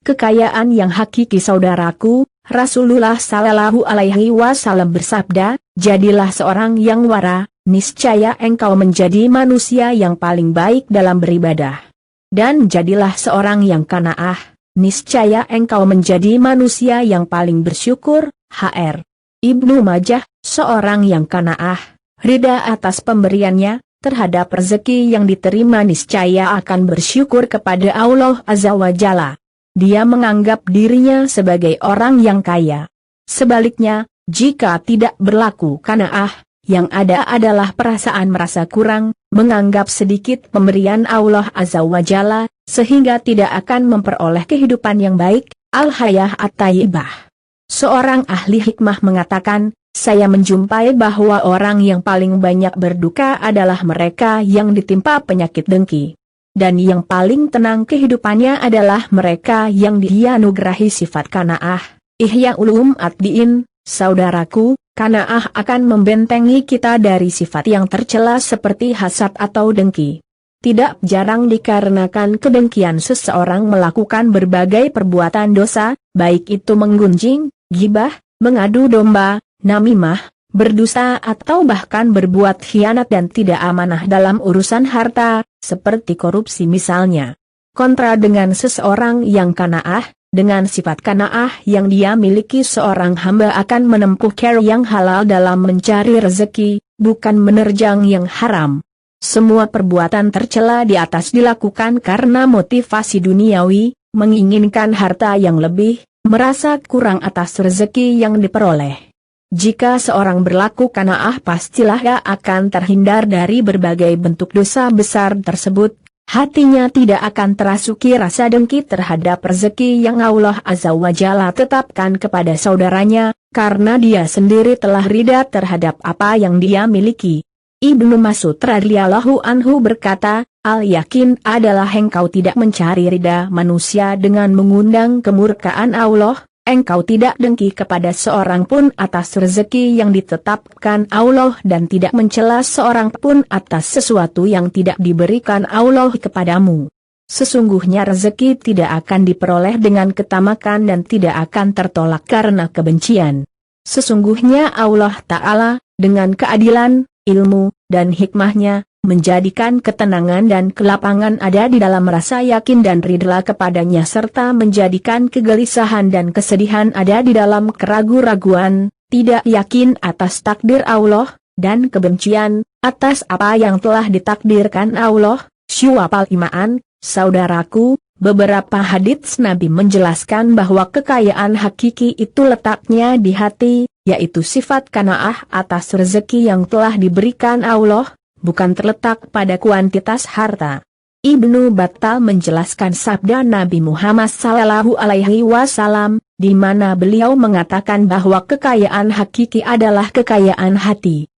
kekayaan yang hakiki saudaraku. Rasulullah Shallallahu Alaihi Wasallam bersabda, jadilah seorang yang wara, niscaya engkau menjadi manusia yang paling baik dalam beribadah. Dan jadilah seorang yang qanaah, niscaya engkau menjadi manusia yang paling bersyukur. Hr. Ibnu Majah, seorang yang qanaah, rida atas pemberiannya, terhadap rezeki yang diterima niscaya akan bersyukur kepada Allah Azza wa Jalla. Dia menganggap dirinya sebagai orang yang kaya. Sebaliknya, jika tidak berlaku qanaah, yang ada adalah perasaan merasa kurang, menganggap sedikit pemberian Allah Azza wa Jalla, sehingga tidak akan memperoleh kehidupan yang baik. Al-Hayah At-Tayyibah. Seorang ahli hikmah mengatakan, saya menjumpai bahwa orang yang paling banyak berduka adalah mereka yang ditimpa penyakit dengki. Dan yang paling tenang kehidupannya adalah mereka yang dianugerahi sifat qanaah. Ihya Ulum Ad-Din, saudaraku, qanaah akan membentengi kita dari sifat yang tercela seperti hasad atau dengki. Tidak jarang dikarenakan kedengkian seseorang melakukan berbagai perbuatan dosa, baik itu menggunjing, gibah, mengadu domba, namimah, berdusta atau bahkan berbuat khianat dan tidak amanah dalam urusan harta, seperti korupsi misalnya. Kontra dengan seseorang yang qanaah, dengan sifat qanaah yang dia miliki seorang hamba akan menempuh cara yang halal dalam mencari rezeki, bukan menerjang yang haram. Semua perbuatan tercela di atas dilakukan karena motivasi duniawi, menginginkan harta yang lebih, merasa kurang atas rezeki yang diperoleh. Jika seorang berlaku qanaah pastilah ia akan terhindar dari berbagai bentuk dosa besar tersebut, hatinya tidak akan terasuki rasa dengki terhadap rezeki yang Allah Azza wa Jalla tetapkan kepada saudaranya, karena dia sendiri telah ridha terhadap apa yang dia miliki. Ibnu Mas'ud radhiyallahu anhu berkata, al-yakin adalah engkau tidak mencari ridha manusia dengan mengundang kemurkaan Allah, engkau tidak dengki kepada seorang pun atas rezeki yang ditetapkan Allah dan tidak mencela seorang pun atas sesuatu yang tidak diberikan Allah kepadamu. Sesungguhnya rezeki tidak akan diperoleh dengan ketamakan dan tidak akan tertolak karena kebencian. Sesungguhnya Allah Ta'ala, dengan keadilan, ilmu, dan hikmahnya, menjadikan ketenangan dan kelapangan ada di dalam rasa yakin dan ridha kepadanya serta menjadikan kegelisahan dan kesedihan ada di dalam keragu-raguan, tidak yakin atas takdir Allah, dan kebencian atas apa yang telah ditakdirkan Allah. Syuwapal imaan, saudaraku, beberapa hadits Nabi menjelaskan bahwa kekayaan hakiki itu letaknya di hati, yaitu sifat qanaah atas rezeki yang telah diberikan Allah, bukan terletak pada kuantitas harta. Ibnu Battal menjelaskan sabda Nabi Muhammad Sallallahu Alaihi Wasallam, di mana beliau mengatakan bahwa kekayaan hakiki adalah kekayaan hati.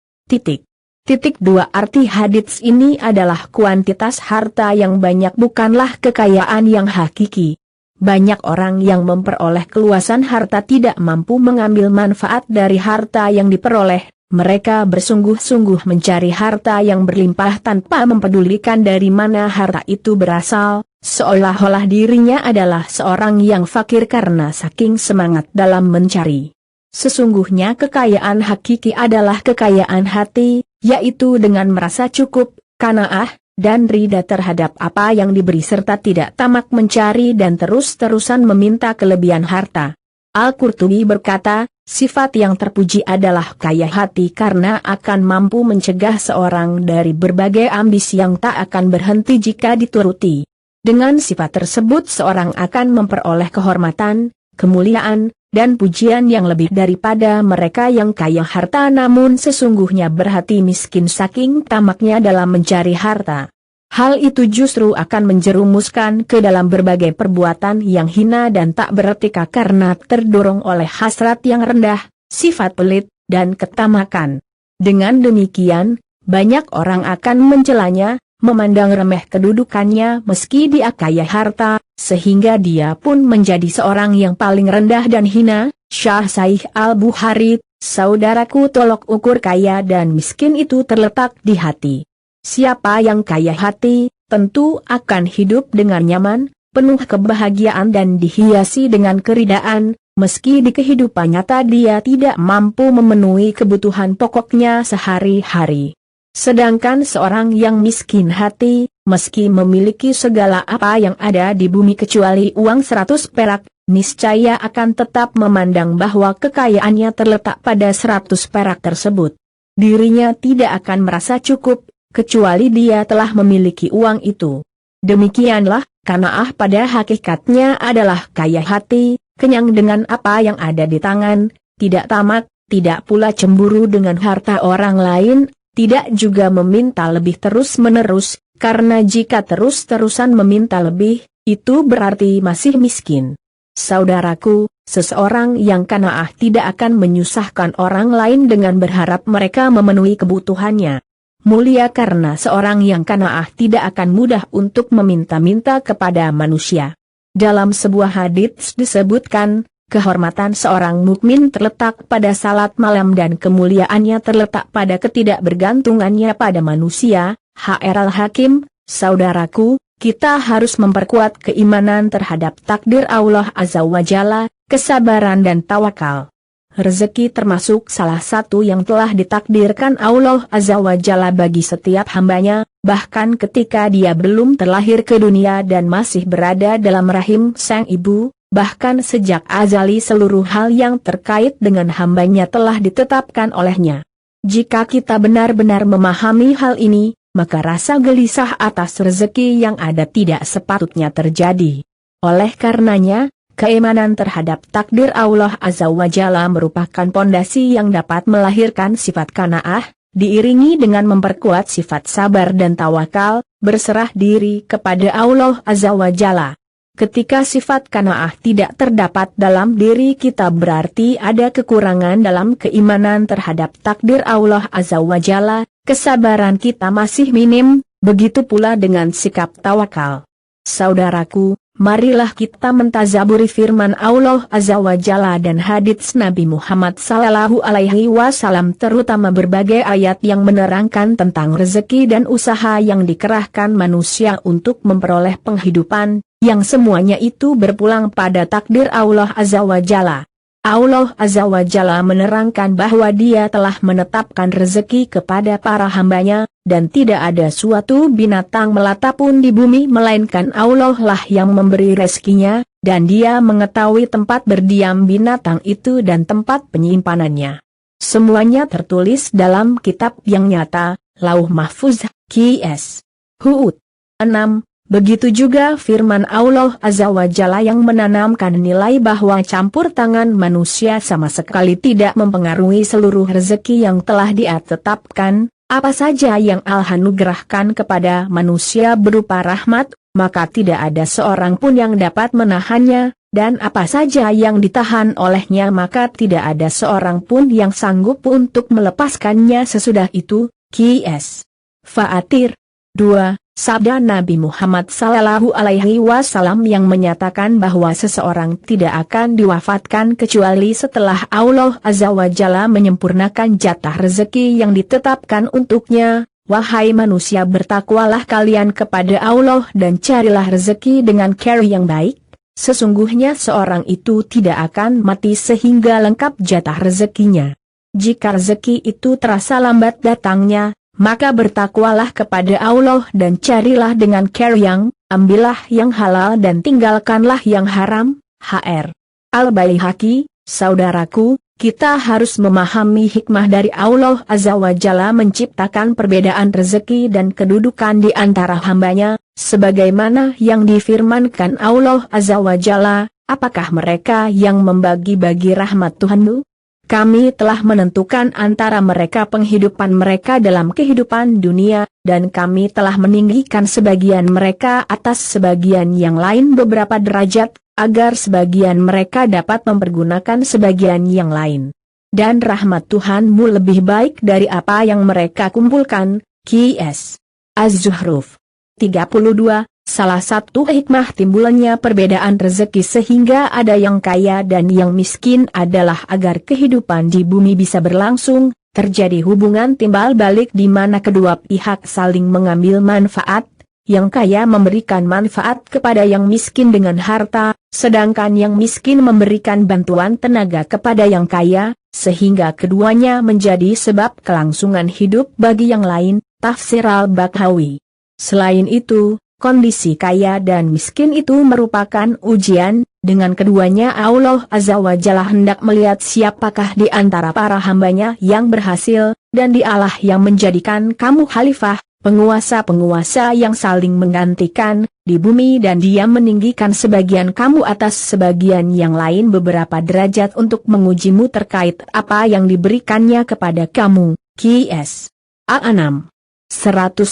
Dua arti hadits ini adalah kuantitas harta yang banyak bukanlah kekayaan yang hakiki. Banyak orang yang memperoleh keluasan harta tidak mampu mengambil manfaat dari harta yang diperoleh. Mereka bersungguh-sungguh mencari harta yang berlimpah tanpa mempedulikan dari mana harta itu berasal, seolah-olah dirinya adalah seorang yang fakir karena saking semangat dalam mencari. Sesungguhnya kekayaan hakiki adalah kekayaan hati, yaitu dengan merasa cukup, qanaah, dan ridha terhadap apa yang diberi serta tidak tamak mencari dan terus-terusan meminta kelebihan harta. Al-Qurtubi berkata, sifat yang terpuji adalah kaya hati karena akan mampu mencegah seorang dari berbagai ambisi yang tak akan berhenti jika dituruti. Dengan sifat tersebut seorang akan memperoleh kehormatan, kemuliaan, dan pujian yang lebih daripada mereka yang kaya harta namun sesungguhnya berhati miskin saking tamaknya dalam mencari harta. Hal itu justru akan menjerumuskan ke dalam berbagai perbuatan yang hina dan tak beretika karena terdorong oleh hasrat yang rendah, sifat pelit, dan ketamakan. Dengan demikian, banyak orang akan mencelanya, memandang remeh kedudukannya meski dia kaya harta, sehingga dia pun menjadi seorang yang paling rendah dan hina. Syah Sahih Al-Bukhari, saudaraku, tolok ukur kaya dan miskin itu terletak di hati. Siapa yang kaya hati, tentu akan hidup dengan nyaman, penuh kebahagiaan dan dihiasi dengan keridaan, meski di kehidupan nyata dia tidak mampu memenuhi kebutuhan pokoknya sehari-hari. Sedangkan seorang yang miskin hati, meski memiliki segala apa yang ada di bumi kecuali uang 100 perak, niscaya akan tetap memandang bahwa kekayaannya terletak pada 100 perak tersebut. Dirinya tidak akan merasa cukup, kecuali dia telah memiliki uang itu. Demikianlah, Qanaah pada hakikatnya adalah kaya hati, kenyang dengan apa yang ada di tangan, tidak tamak, tidak pula cemburu dengan harta orang lain, tidak juga meminta lebih terus-menerus, karena jika terus-terusan meminta lebih, itu berarti masih miskin. Saudaraku, seseorang yang Qanaah tidak akan menyusahkan orang lain dengan berharap mereka memenuhi kebutuhannya. Mulia karena seorang yang Qanaah tidak akan mudah untuk meminta-minta kepada manusia. Dalam sebuah hadits disebutkan, kehormatan seorang mukmin terletak pada salat malam dan kemuliaannya terletak pada ketidakbergantungannya pada manusia. Hr. Al-Hakim, saudaraku, kita harus memperkuat keimanan terhadap takdir Allah Azza wa Jalla, kesabaran dan tawakal. Rezeki termasuk salah satu yang telah ditakdirkan Allah Azza wa Jalla bagi setiap hambanya, bahkan ketika dia belum terlahir ke dunia dan masih berada dalam rahim sang ibu, bahkan sejak azali seluruh hal yang terkait dengan hambanya telah ditetapkan olehnya. Jika kita benar-benar memahami hal ini, maka rasa gelisah atas rezeki yang ada tidak sepatutnya terjadi. Oleh karenanya, keimanan terhadap takdir Allah Azza wa Jalla merupakan pondasi yang dapat melahirkan sifat Qanaah, diiringi dengan memperkuat sifat sabar dan tawakal, berserah diri kepada Allah Azza wa Jalla. Ketika sifat Qanaah tidak terdapat dalam diri kita berarti ada kekurangan dalam keimanan terhadap takdir Allah Azza wa Jalla, kesabaran kita masih minim, begitu pula dengan sikap tawakal. Saudaraku, marilah kita mentazaburi firman Allah Azza wa Jalla dan hadits Nabi Muhammad sallallahu alaihi wasallam, terutama berbagai ayat yang menerangkan tentang rezeki dan usaha yang dikerahkan manusia untuk memperoleh penghidupan, yang semuanya itu berpulang pada takdir Allah Azza wa Jalla. Allah Azza wa Jalla menerangkan bahwa Dia telah menetapkan rezeki kepada para hambanya, dan tidak ada suatu binatang melata pun di bumi melainkan Allah lah yang memberi rezekinya, dan Dia mengetahui tempat berdiam binatang itu dan tempat penyimpanannya. Semuanya tertulis dalam kitab yang nyata, Lauh Mahfuz, Qs. Hud. 6. Begitu juga firman Allah Azza wa Jalla yang menanamkan nilai bahwa campur tangan manusia sama sekali tidak mempengaruhi seluruh rezeki yang telah Dia tetapkan. Apa saja yang Allah anugerahkan kepada manusia berupa rahmat, maka tidak ada seorang pun yang dapat menahannya, dan apa saja yang ditahan olehnya maka tidak ada seorang pun yang sanggup untuk melepaskannya sesudah itu. Qs. Fatir. 2. Sabda Nabi Muhammad sallallahu alaihi wasallam yang menyatakan bahwa seseorang tidak akan diwafatkan kecuali setelah Allah Azza wa Jalla menyempurnakan jatah rezeki yang ditetapkan untuknya. Wahai manusia, bertakwalah kalian kepada Allah dan carilah rezeki dengan cara yang baik. Sesungguhnya seorang itu tidak akan mati sehingga lengkap jatah rezekinya. Jika rezeki itu terasa lambat datangnya, maka bertakwalah kepada Allah dan carilah dengan cara yang, ambillah yang halal dan tinggalkanlah yang haram. Hr. Al-Baihaqi, saudaraku, kita harus memahami hikmah dari Allah Azza wa Jalla menciptakan perbedaan rezeki dan kedudukan di antara hambanya, sebagaimana yang difirmankan Allah Azza wa Jalla, apakah mereka yang membagi-bagi rahmat Tuhanmu? Kami telah menentukan antara mereka penghidupan mereka dalam kehidupan dunia, dan kami telah meninggikan sebagian mereka atas sebagian yang lain beberapa derajat, agar sebagian mereka dapat mempergunakan sebagian yang lain. Dan rahmat Tuhanmu lebih baik dari apa yang mereka kumpulkan. Qs. Az-Zuhruf. 32. Salah satu hikmah timbulnya perbedaan rezeki sehingga ada yang kaya dan yang miskin adalah agar kehidupan di bumi bisa berlangsung, terjadi hubungan timbal balik di mana kedua pihak saling mengambil manfaat, yang kaya memberikan manfaat kepada yang miskin dengan harta, sedangkan yang miskin memberikan bantuan tenaga kepada yang kaya, sehingga keduanya menjadi sebab kelangsungan hidup bagi yang lain, tafsir Al-Bakhawi. Selain itu, kondisi kaya dan miskin itu merupakan ujian, dengan keduanya Allah Azza wa Jalla hendak melihat siapakah di antara para hambanya yang berhasil, dan dialah yang menjadikan kamu khalifah, penguasa-penguasa yang saling menggantikan di bumi, dan Dia meninggikan sebagian kamu atas sebagian yang lain beberapa derajat untuk mengujimu terkait apa yang diberikannya kepada kamu. Qs. A6 165,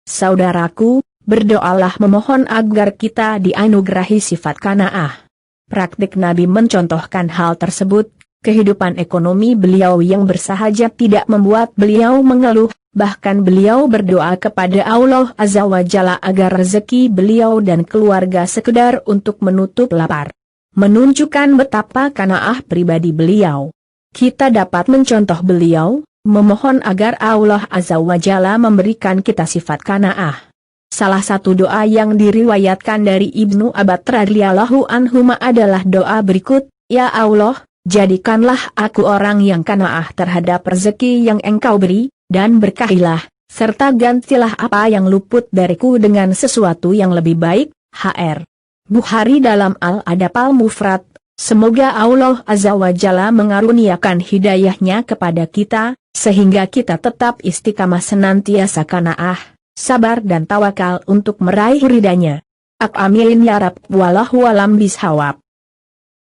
saudaraku, berdoalah memohon agar kita dianugerahi sifat qanaah. Praktik Nabi mencontohkan hal tersebut, kehidupan ekonomi beliau yang bersahaja tidak membuat beliau mengeluh, bahkan beliau berdoa kepada Allah Azza wa Jalla agar rezeki beliau dan keluarga sekedar untuk menutup lapar. Menunjukkan betapa qanaah pribadi beliau. Kita dapat mencontoh beliau, memohon agar Allah Azza wa Jalla memberikan kita sifat qanaah. Salah satu doa yang diriwayatkan dari Ibnu Abbas radhiyallahu anhuma adalah doa berikut, Ya Allah, jadikanlah aku orang yang qanaah terhadap rezeki yang Engkau beri, dan berkahilah, serta gantilah apa yang luput dariku dengan sesuatu yang lebih baik. Hr. Bukhari dalam Al-Adab Al-Mufrad. Semoga Allah Azza wa Jalla mengaruniakan hidayahnya kepada kita, sehingga kita tetap istiqamah senantiasa qanaah, sabar dan tawakal untuk meraih ridhanya. Amin ya Rabb, wallahu alam bishawab.